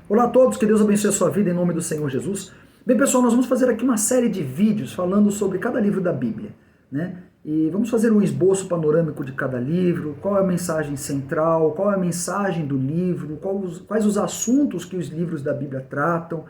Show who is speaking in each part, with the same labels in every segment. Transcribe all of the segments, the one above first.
Speaker 1: Olá a todos, que Deus abençoe a sua vida em nome do Senhor Jesus. Bem, pessoal, nós vamos fazer aqui uma série de vídeos falando sobre cada livro da Bíblia, né? E vamos fazer um esboço panorâmico de cada livro, qual é a mensagem central, qual é a mensagem do livro, quais os assuntos que os livros da Bíblia tratam,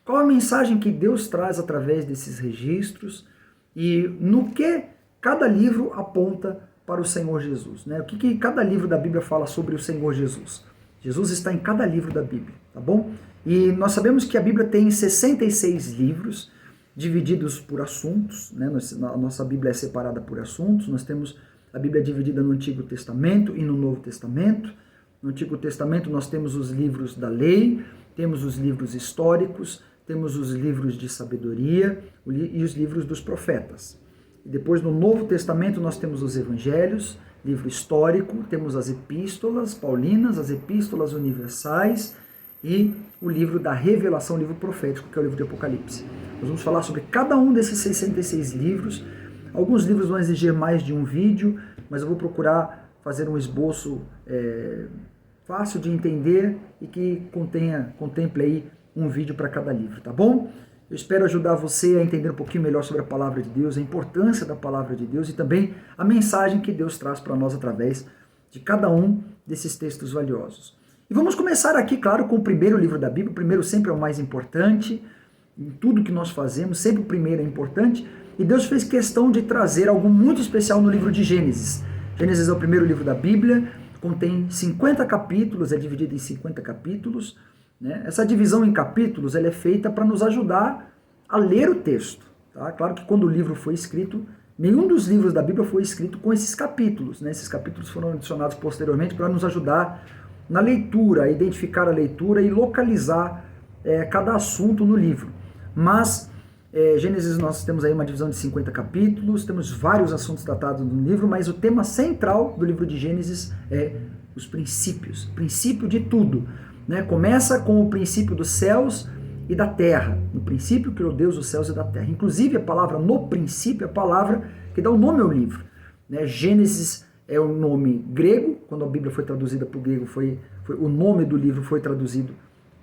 Speaker 1: qual a mensagem que Deus traz através desses registros e no que cada livro aponta para o Senhor Jesus, né? O que cada livro da Bíblia fala sobre o Senhor Jesus. Jesus está em cada livro da Bíblia, tá bom? E nós sabemos que a Bíblia tem 66 livros, divididos por assuntos, né? A nossa Bíblia é separada por assuntos. Nós temos a Bíblia dividida no Antigo Testamento e no Novo Testamento. No Antigo Testamento nós temos os livros da lei, temos os livros históricos, temos os livros de sabedoria e os livros dos profetas. E depois no Novo Testamento nós temos os evangelhos, livro histórico, temos as epístolas paulinas, as epístolas universais e o livro da revelação, o livro profético, que é o livro de Apocalipse. Nós vamos falar sobre cada um desses 66 livros. Alguns livros vão exigir mais de um vídeo, mas eu vou procurar fazer um esboço fácil de entender e que contemple aí um vídeo para cada livro, tá bom? Eu espero ajudar você a entender um pouquinho melhor sobre a palavra de Deus, a importância da palavra de Deus e também a mensagem que Deus traz para nós através de cada um desses textos valiosos. E vamos começar aqui, claro, com o primeiro livro da Bíblia. O primeiro sempre é o mais importante, em tudo que nós fazemos, sempre o primeiro é importante. E Deus fez questão de trazer algo muito especial no livro de Gênesis. Gênesis é o primeiro livro da Bíblia, contém 50 capítulos, é dividido em 50 capítulos. Essa divisão em capítulos ela é feita para nos ajudar a ler o texto. Tá? Claro que quando o livro foi escrito, nenhum dos livros da Bíblia foi escrito com esses capítulos. Né? Esses capítulos foram adicionados posteriormente para nos ajudar na leitura, a identificar a leitura e localizar cada assunto no livro. Mas Gênesis nós temos aí uma divisão de 50 capítulos, temos vários assuntos tratados no livro, mas o tema central do livro de Gênesis é os princípios, princípio de tudo. Começa com o princípio dos céus e da terra. No princípio criou Deus os céus e da terra. Inclusive a palavra no princípio é a palavra que dá o nome ao livro. Gênesis é o nome grego. Quando a Bíblia foi traduzida para o grego, o nome do livro foi traduzido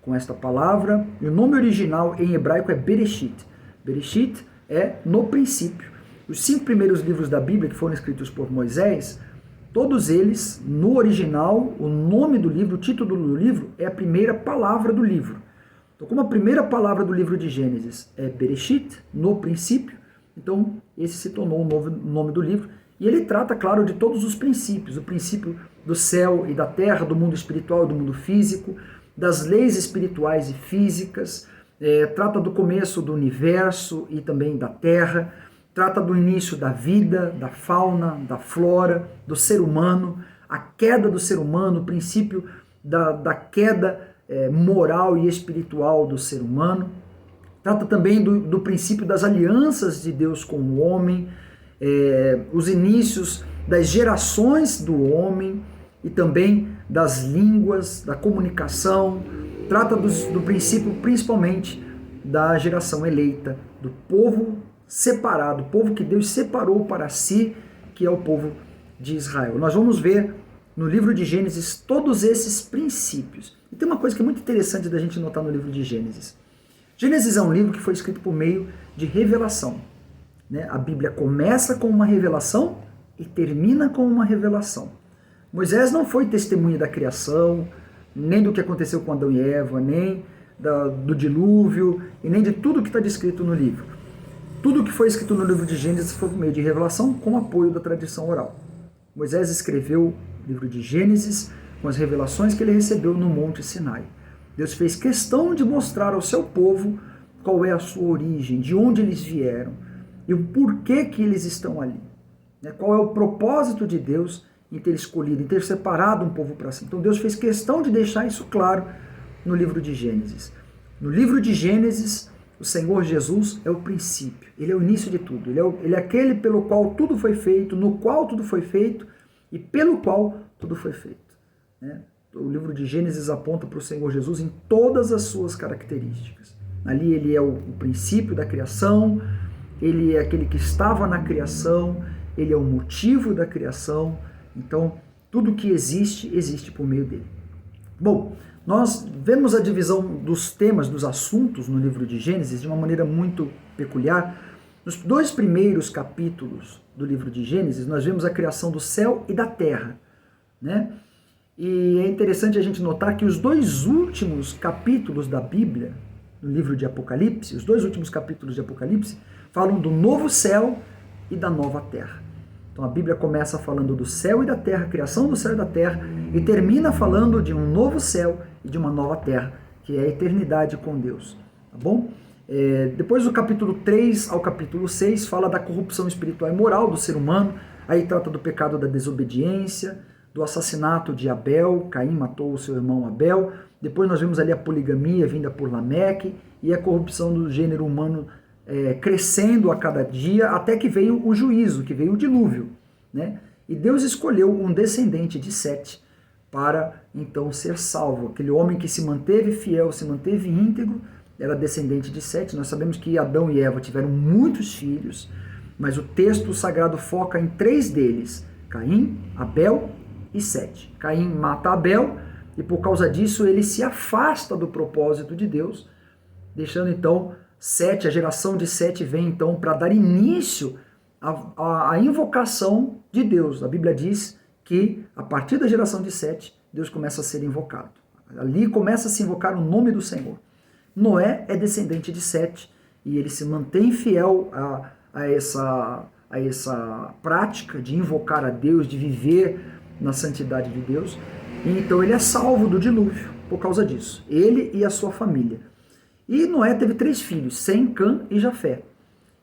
Speaker 1: com esta palavra. E o nome original em hebraico é Bereshit. Bereshit é no princípio. Os 5 primeiros livros da Bíblia que foram escritos por Moisés, todos eles, no original, o nome do livro, o título do livro, é a primeira palavra do livro. Então, como a primeira palavra do livro de Gênesis é Bereshit, no princípio, então esse se tornou o novo nome do livro. E ele trata, claro, de todos os princípios, o princípio do céu e da terra, do mundo espiritual e do mundo físico, das leis espirituais e físicas, trata do começo do universo e também da terra, trata do início da vida, da fauna, da flora, do ser humano, a queda do ser humano, o princípio da queda moral e espiritual do ser humano. Trata também do princípio das alianças de Deus com o homem, os inícios das gerações do homem e também das línguas, da comunicação. Trata do princípio principalmente da geração eleita, do povo separado, o povo que Deus separou para si, que é o povo de Israel. Nós vamos ver no livro de Gênesis todos esses princípios. E tem uma coisa que é muito interessante da gente notar no livro de Gênesis. Gênesis é um livro que foi escrito por meio de revelação. A Bíblia começa com uma revelação e termina com uma revelação. Moisés não foi testemunha da criação, nem do que aconteceu com Adão e Eva, nem do dilúvio, e nem de tudo que está descrito no livro. Tudo que foi escrito no livro de Gênesis foi por meio de revelação com apoio da tradição oral. Moisés escreveu o livro de Gênesis com as revelações que ele recebeu no Monte Sinai. Deus fez questão de mostrar ao seu povo qual é a sua origem, de onde eles vieram e o porquê que eles estão ali. Qual é o propósito de Deus em ter escolhido, em ter separado um povo para si. Então Deus fez questão de deixar isso claro no livro de Gênesis. No livro de Gênesis, o Senhor Jesus é o princípio, ele é o início de tudo, ele é aquele pelo qual tudo foi feito, no qual tudo foi feito e pelo qual tudo foi feito. O livro de Gênesis aponta para o Senhor Jesus em todas as suas características. Ali ele é o princípio da criação, ele é aquele que estava na criação, ele é o motivo da criação, então tudo que existe, existe por meio dele. Bom, Nós vemos a divisão dos temas, dos assuntos no livro de Gênesis de uma maneira muito peculiar. Nos 2 primeiros capítulos do livro de Gênesis, nós vemos a criação do céu e da terra, né? E é interessante a gente notar que os 2 últimos capítulos da Bíblia, no livro de Apocalipse, os 2 últimos capítulos de Apocalipse, falam do novo céu e da nova terra. Então a Bíblia começa falando do céu e da terra, a criação do céu e da terra, e termina falando de um novo céu e de uma nova terra, que é a eternidade com Deus. Tá bom? Depois do capítulo 3 ao capítulo 6 fala da corrupção espiritual e moral do ser humano, aí trata do pecado da desobediência, do assassinato de Abel, Caim matou o seu irmão Abel, depois nós vemos ali a poligamia vinda por Lameque e a corrupção do gênero humano crescendo a cada dia, até que veio o juízo, que veio o dilúvio, né? E Deus escolheu um descendente de Sete para então ser salvo. Aquele homem que se manteve fiel, se manteve íntegro, era descendente de Sete. Nós sabemos que Adão e Eva tiveram muitos filhos, mas o texto sagrado foca em 3 deles, Caim, Abel e Sete. Caim mata Abel e por causa disso ele se afasta do propósito de Deus, deixando então Sete, a geração de Sete vem então para dar início à invocação de Deus. A Bíblia diz que a partir da geração de Sete, Deus começa a ser invocado. Ali começa a se invocar o nome do Senhor. Noé é descendente de Sete e ele se mantém fiel a essa prática de invocar a Deus, de viver na santidade de Deus. E então ele é salvo do dilúvio por causa disso. Ele e a sua família. E Noé teve 3 filhos, Sem, Cã e Jafé.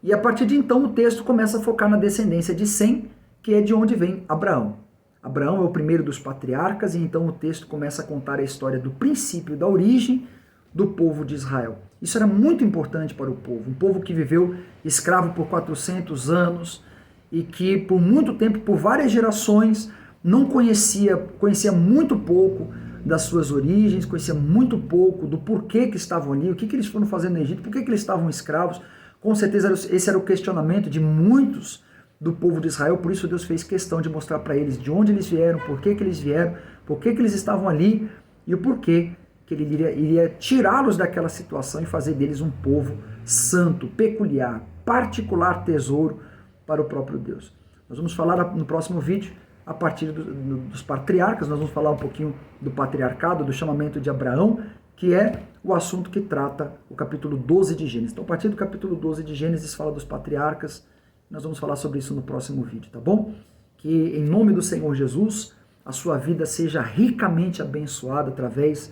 Speaker 1: E a partir de então o texto começa a focar na descendência de Sem, que é de onde vem Abraão. Abraão é o primeiro dos patriarcas, e então o texto começa a contar a história do princípio, da origem do povo de Israel. Isso era muito importante para o povo, um povo que viveu escravo por 400 anos e que por muito tempo, por várias gerações, não conhecia muito pouco das suas origens, conhecia muito pouco do porquê que estavam ali, o que eles foram fazendo no Egito, por que eles estavam escravos. Com certeza esse era o questionamento de muitos do povo de Israel, por isso Deus fez questão de mostrar para eles de onde eles vieram, por que eles vieram, por que eles estavam ali e o porquê que ele iria tirá-los daquela situação e fazer deles um povo santo, peculiar, particular tesouro para o próprio Deus. Nós vamos falar no próximo vídeo a partir dos patriarcas, nós vamos falar um pouquinho do patriarcado, do chamamento de Abraão, que é o assunto que trata o capítulo 12 de Gênesis. Então, a partir do capítulo 12 de Gênesis, fala dos patriarcas, nós vamos falar sobre isso no próximo vídeo, tá bom? Que, em nome do Senhor Jesus, a sua vida seja ricamente abençoada através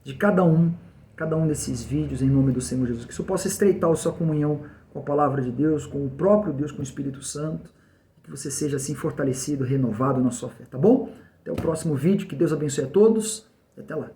Speaker 1: de cada um desses vídeos, em nome do Senhor Jesus. Que isso possa estreitar a sua comunhão com a palavra de Deus, com o próprio Deus, com o Espírito Santo, que você seja assim fortalecido, renovado na sua fé, tá bom? Até o próximo vídeo, que Deus abençoe a todos e até lá.